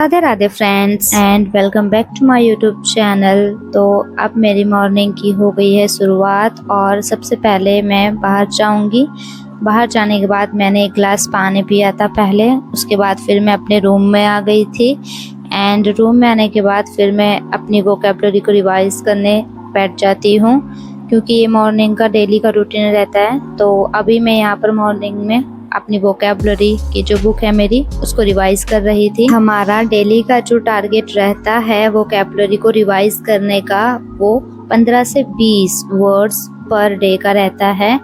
Radhe Radhe friends and welcome back to my YouTube channel. तो अब मेरी मॉर्निंग की हो गई है शुरुआत और सबसे पहले मैं बाहर जाऊंगी। बाहर जाने के बाद मैंने एक गिलास पानी पिया था पहले, उसके बाद फिर मैं अपने रूम में आ गई थी। एंड रूम में आने के बाद फिर मैं अपनी वोकैबुलरी को रिवाइज करने बैठ जाती हूँ, क्योंकि ये मॉर्निंग का डेली का रूटीन रहता है। तो अभी मैं यहाँ पर मॉर्निंग में अपनी वोकैबुलरी की जो बुक है मेरी, उसको रिवाइज कर रही थी। हमारा डेली का जो टारगेट रहता है वोकैबुलरी को रिवाइज करने का, वो 15 से 20 वर्ड्स पर डे का रहता है।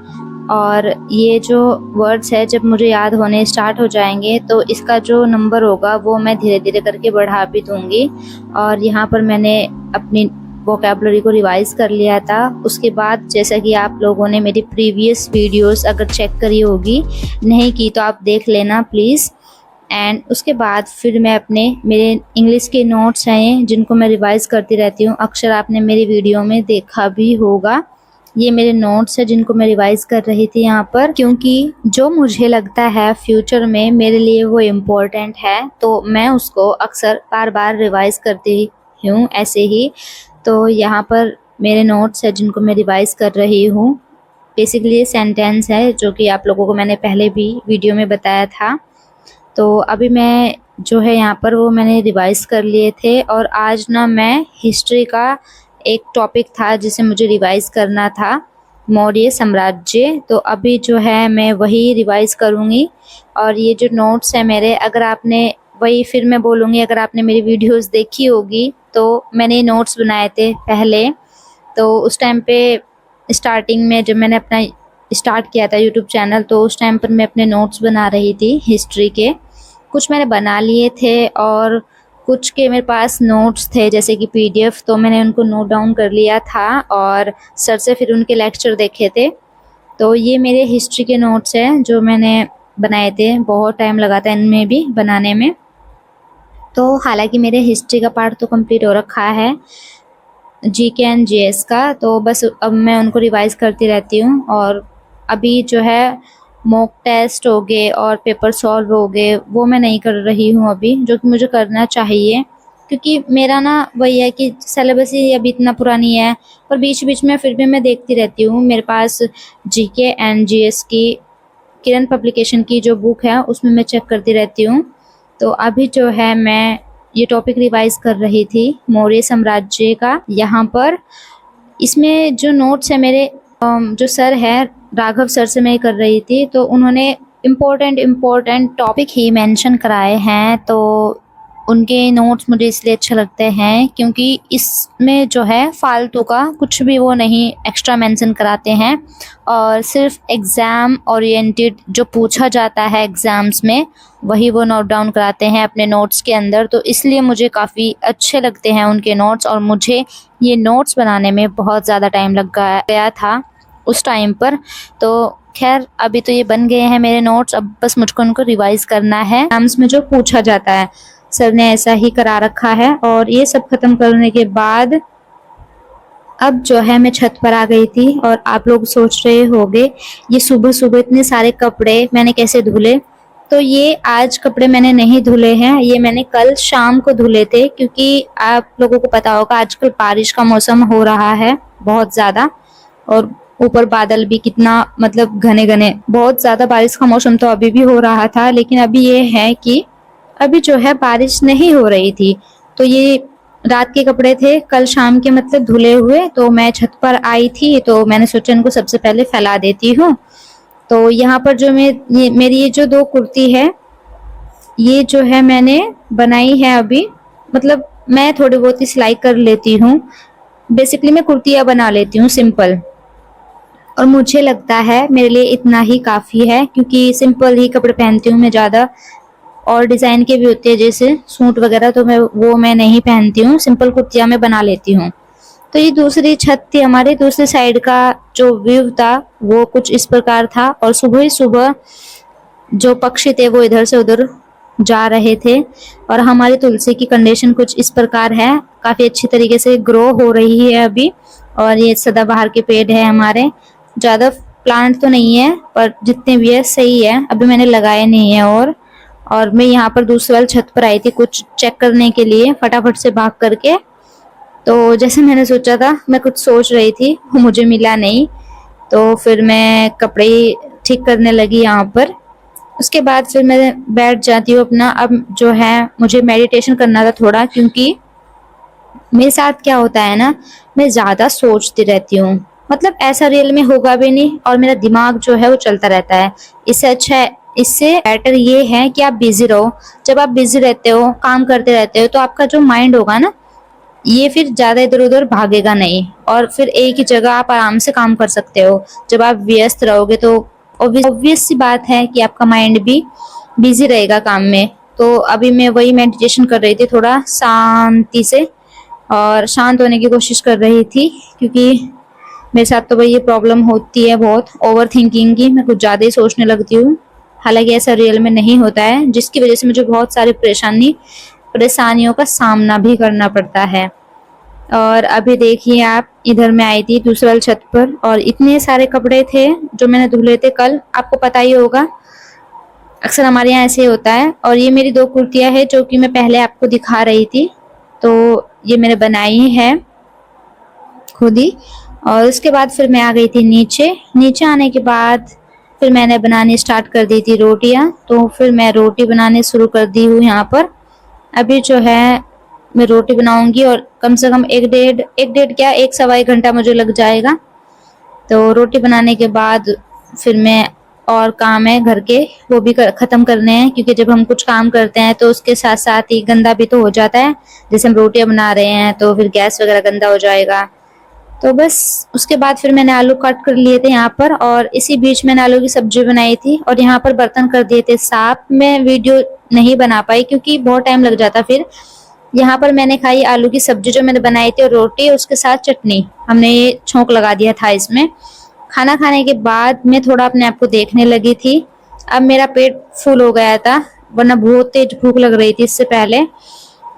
और ये जो वर्ड्स है जब मुझे याद होने स्टार्ट हो जाएंगे तो इसका जो नंबर होगा वो मैं धीरे धीरे करके बढ़ा भी दूंगी। और यहाँ पर मैंने अपनी वोकैबुलरी को रिवाइज कर लिया था। उसके बाद जैसा कि आप लोगों ने मेरी प्रीवियस वीडियोस अगर चेक करी होगी, नहीं की तो आप देख लेना प्लीज़। एंड उसके बाद फिर मैं मेरे इंग्लिश के नोट्स हैं जिनको मैं रिवाइज करती रहती हूँ, अक्सर आपने मेरी वीडियो में देखा भी होगा। ये मेरे नोट्स है जिनको मैं रिवाइज कर रही थी यहाँ पर, क्योंकि जो मुझे लगता है फ्यूचर में मेरे लिए वो इम्पोर्टेंट है, तो मैं उसको अक्सर बार बार रिवाइज करती हूँ ऐसे ही। तो यहाँ पर मेरे नोट्स है जिनको मैं रिवाइज कर रही हूँ। बेसिकली सेंटेंस है जो कि आप लोगों को मैंने पहले भी वीडियो में बताया था। तो अभी मैं जो है यहाँ पर वो मैंने रिवाइज कर लिए थे। और आज ना मैं हिस्ट्री का एक टॉपिक था जिसे मुझे रिवाइज करना था, मौर्य साम्राज्य। तो अभी जो है मैं वही रिवाइज करूँगी। और ये जो नोट्स है मेरे, अगर आपने वही फिर मैं बोलूँगी, अगर आपने मेरी वीडियोस देखी होगी तो मैंने नोट्स बनाए थे पहले। तो उस टाइम पे स्टार्टिंग में जब मैंने अपना स्टार्ट किया था यूट्यूब चैनल, तो उस टाइम पर मैं अपने नोट्स बना रही थी हिस्ट्री के। कुछ मैंने बना लिए थे और कुछ के मेरे पास नोट्स थे जैसे कि पीडीएफ, तो मैंने उनको नोट डाउन कर लिया था और सर से फिर उनके लेक्चर देखे थे। तो ये मेरे हिस्ट्री के नोट्स हैं जो मैंने बनाए थे। बहुत टाइम लगा था इनमें भी बनाने में। तो हालांकि मेरे हिस्ट्री का पार्ट तो कंप्लीट हो रखा है, जीके एंड जीएस का, तो बस अब मैं उनको रिवाइज करती रहती हूँ। और अभी जो है मॉक टेस्ट हो गए और पेपर सॉल्व हो गए, वो मैं नहीं कर रही हूँ अभी, जो कि मुझे करना चाहिए, क्योंकि मेरा ना वही है कि सिलेबस ही अभी इतना पुरानी है। और बीच बीच में फिर भी मैं देखती रहती हूँ। मेरे पास जीके एंड जीएस की किरण पब्लिकेशन की जो बुक है उसमें मैं चेक करती रहती हूँ। तो अभी जो है मैं ये टॉपिक रिवाइज कर रही थी मौर्य साम्राज्य का। यहाँ पर इसमें जो नोट्स है मेरे, जो सर है राघव सर से मैं कर रही थी, तो उन्होंने इम्पोर्टेंट टॉपिक ही मेंशन कराए हैं। तो उनके नोट्स मुझे इसलिए अच्छे लगते हैं क्योंकि इसमें जो है फालतू का कुछ भी वो नहीं एक्स्ट्रा मेंशन कराते हैं, और सिर्फ एग्ज़ाम ओरिएंटेड जो पूछा जाता है एग्ज़ाम्स में वही वो नोट डाउन कराते हैं अपने नोट्स के अंदर। तो इसलिए मुझे काफ़ी अच्छे लगते हैं उनके नोट्स। और मुझे ये नोट्स बनाने में बहुत ज़्यादा टाइम लग गया था उस टाइम पर। तो खैर अभी तो ये बन गए हैं मेरे नोट्स, अब बस मुझको उनको रिवाइज करना है एग्जाम्स में जो पूछा जाता है। सर ने ऐसा ही करा रखा है। और ये सब खत्म करने के बाद अब जो है मैं छत पर आ गई थी। और आप लोग सोच रहे होंगे ये सुबह सुबह इतने सारे कपड़े मैंने कैसे धुले। तो ये आज कपड़े मैंने नहीं धुले हैं, ये मैंने कल शाम को धुले थे, क्योंकि आप लोगों को पता होगा आजकल बारिश का मौसम हो रहा है बहुत ज़्यादा। और ऊपर बादल भी कितना मतलब घने घने, बहुत ज़्यादा बारिश का मौसम तो अभी भी हो रहा था। लेकिन अभी ये है कि अभी जो है बारिश नहीं हो रही थी। तो ये रात के कपड़े थे कल शाम के, मतलब धुले हुए। तो मैं छत पर आई थी तो मैंने सोचा इनको सबसे पहले फैला देती हूँ। तो यहाँ पर जो मेरी ये जो 2 कुर्ती है, ये जो है मैंने बनाई है अभी। मतलब मैं थोड़ी बहुत ही सिलाई कर लेती हूँ। बेसिकली मैं कुर्तियाँ बना लेती हूँ सिंपल, और मुझे लगता है मेरे लिए इतना ही काफ़ी है, क्योंकि सिंपल ही कपड़े पहनती हूँ मैं ज़्यादा। और डिज़ाइन के भी होते हैं जैसे सूट वगैरह, तो मैं नहीं पहनती हूँ, सिंपल कुर्तियाँ मैं बना लेती हूँ। तो ये दूसरी छत थी हमारे, दूसरी साइड का जो व्यू था वो कुछ इस प्रकार था। और सुबह ही सुबह जो पक्षी थे वो इधर से उधर जा रहे थे। और हमारी तुलसी की कंडीशन कुछ इस प्रकार है, काफ़ी अच्छी तरीके से ग्रो हो रही है अभी। और ये सदाबहार के पेड़ है हमारे, ज़्यादा प्लांट तो नहीं है पर जितने भी है सही है, अभी मैंने लगाए नहीं है। और मैं यहाँ पर दूसरी वाली छत पर आई थी कुछ चेक करने के लिए, फटाफट से भाग करके। तो जैसे मैंने सोचा था, मैं कुछ सोच रही थी, वो मुझे मिला नहीं। तो फिर मैं कपड़े ठीक करने लगी यहाँ पर। उसके बाद फिर मैं बैठ जाती हूँ अपना। अब जो है मुझे मेडिटेशन करना था थोड़ा, क्योंकि मेरे साथ क्या होता है ना, मैं ज़्यादा सोचती रहती हूँ। मतलब ऐसा रियल में होगा भी नहीं, और मेरा दिमाग जो है वो चलता रहता है। इससे अच्छा है, इससे बेटर ये है कि आप बिजी रहो। जब आप बिजी रहते हो, काम करते रहते हो, तो आपका जो माइंड होगा ना, ये फिर ज़्यादा इधर उधर भागेगा नहीं, और फिर एक ही जगह आप आराम से काम कर सकते हो। जब आप व्यस्त रहोगे तो ऑब्वियस सी बात है कि आपका माइंड भी बिजी रहेगा काम में। तो अभी मैं वही मेडिटेशन कर रही थी, थोड़ा शांति से और शांत होने की कोशिश कर रही थी, क्योंकि मेरे साथ तो भाई ये प्रॉब्लम होती है बहुत, ओवर थिंकिंग की। मैं कुछ ज़्यादा ही सोचने लगती हूँ। हालांकि ऐसा रियल में नहीं होता है, जिसकी वजह से मुझे बहुत सारी परेशानियों का सामना भी करना पड़ता है। और अभी देखिए आप, इधर मैं आई थी दूसरी वाली छत पर, और इतने सारे कपड़े थे जो मैंने धुले थे कल। आपको पता ही होगा, अक्सर हमारे यहाँ ऐसे होता है। और ये मेरी 2 कुर्तियाँ हैं जो कि मैं पहले आपको दिखा रही थी। तो ये मैंने बनाई है खुद ही। और उसके बाद फिर मैं आ गई थी नीचे। नीचे आने के बाद फिर मैंने बनानी स्टार्ट कर दी थी रोटियां। तो फिर मैं रोटी बनाने शुरू कर दी हूँ यहाँ पर। अभी जो है मैं रोटी बनाऊंगी, और कम से कम एक डेढ़ क्या 1 सवा 1 घंटा मुझे लग जाएगा। तो रोटी बनाने के बाद फिर मैं, और काम है घर के, वो भी खत्म करने हैं, क्योंकि जब हम कुछ काम करते हैं तो उसके साथ साथ ही गंदा भी तो हो जाता है। जैसे हम रोटियां बना रहे हैं तो फिर गैस वगैरह गंदा हो जाएगा। तो बस उसके बाद फिर मैंने आलू कट कर लिए थे यहाँ पर, और इसी बीच मैंने आलू की सब्जी बनाई थी, और यहाँ पर बर्तन कर दिए थे साफ। मैं वीडियो नहीं बना पाई क्योंकि बहुत टाइम लग जाता। फिर यहाँ पर मैंने खाई आलू की सब्जी जो मैंने बनाई थी, और रोटी, उसके साथ चटनी। हमने ये छोंक लगा दिया था इसमें। खाना खाने के बाद मैं थोड़ा अपने आप को देखने लगी थी। अब मेरा पेट फुल हो गया था, वरना बहुत तेज भूख लग रही थी इससे पहले।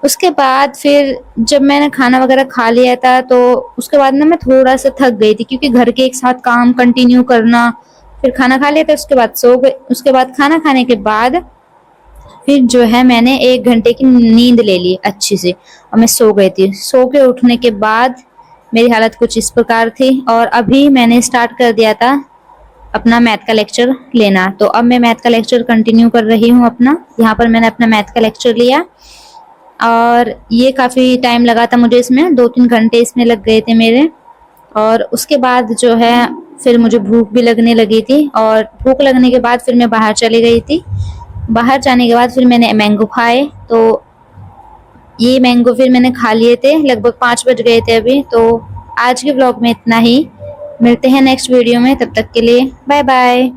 उसके बाद फिर जब मैंने खाना वगैरह खा लिया था, तो उसके बाद ना मैं थोड़ा सा थक गई थी, क्योंकि घर के एक साथ काम कंटिन्यू करना। फिर खाना खा लिया था, उसके बाद सो गई। उसके बाद खाना खाने के बाद फिर जो है मैंने 1 घंटे की नींद ले ली अच्छी से, और मैं सो गई थी। सो के उठने के बाद मेरी हालत कुछ इस प्रकार थी। और अभी मैंने स्टार्ट कर दिया था अपना मैथ का लेक्चर लेना। तो अब मैं मैथ का लेक्चर कंटिन्यू कर रही हूँ अपना। यहाँ पर मैंने अपना मैथ का लेक्चर लिया, और ये काफ़ी टाइम लगा था मुझे इसमें, 2-3 घंटे इसमें लग गए थे मेरे। और उसके बाद जो है फिर मुझे भूख भी लगने लगी थी, और भूख लगने के बाद फिर मैं बाहर चली गई थी। बाहर जाने के बाद फिर मैंने मैंगो खाए। तो ये मैंगो फिर मैंने खा लिए थे, लगभग 5 बज गए थे अभी। तो आज के ब्लॉग में इतना ही। मिलते हैं नेक्स्ट वीडियो में, तब तक के लिए बाय बाय।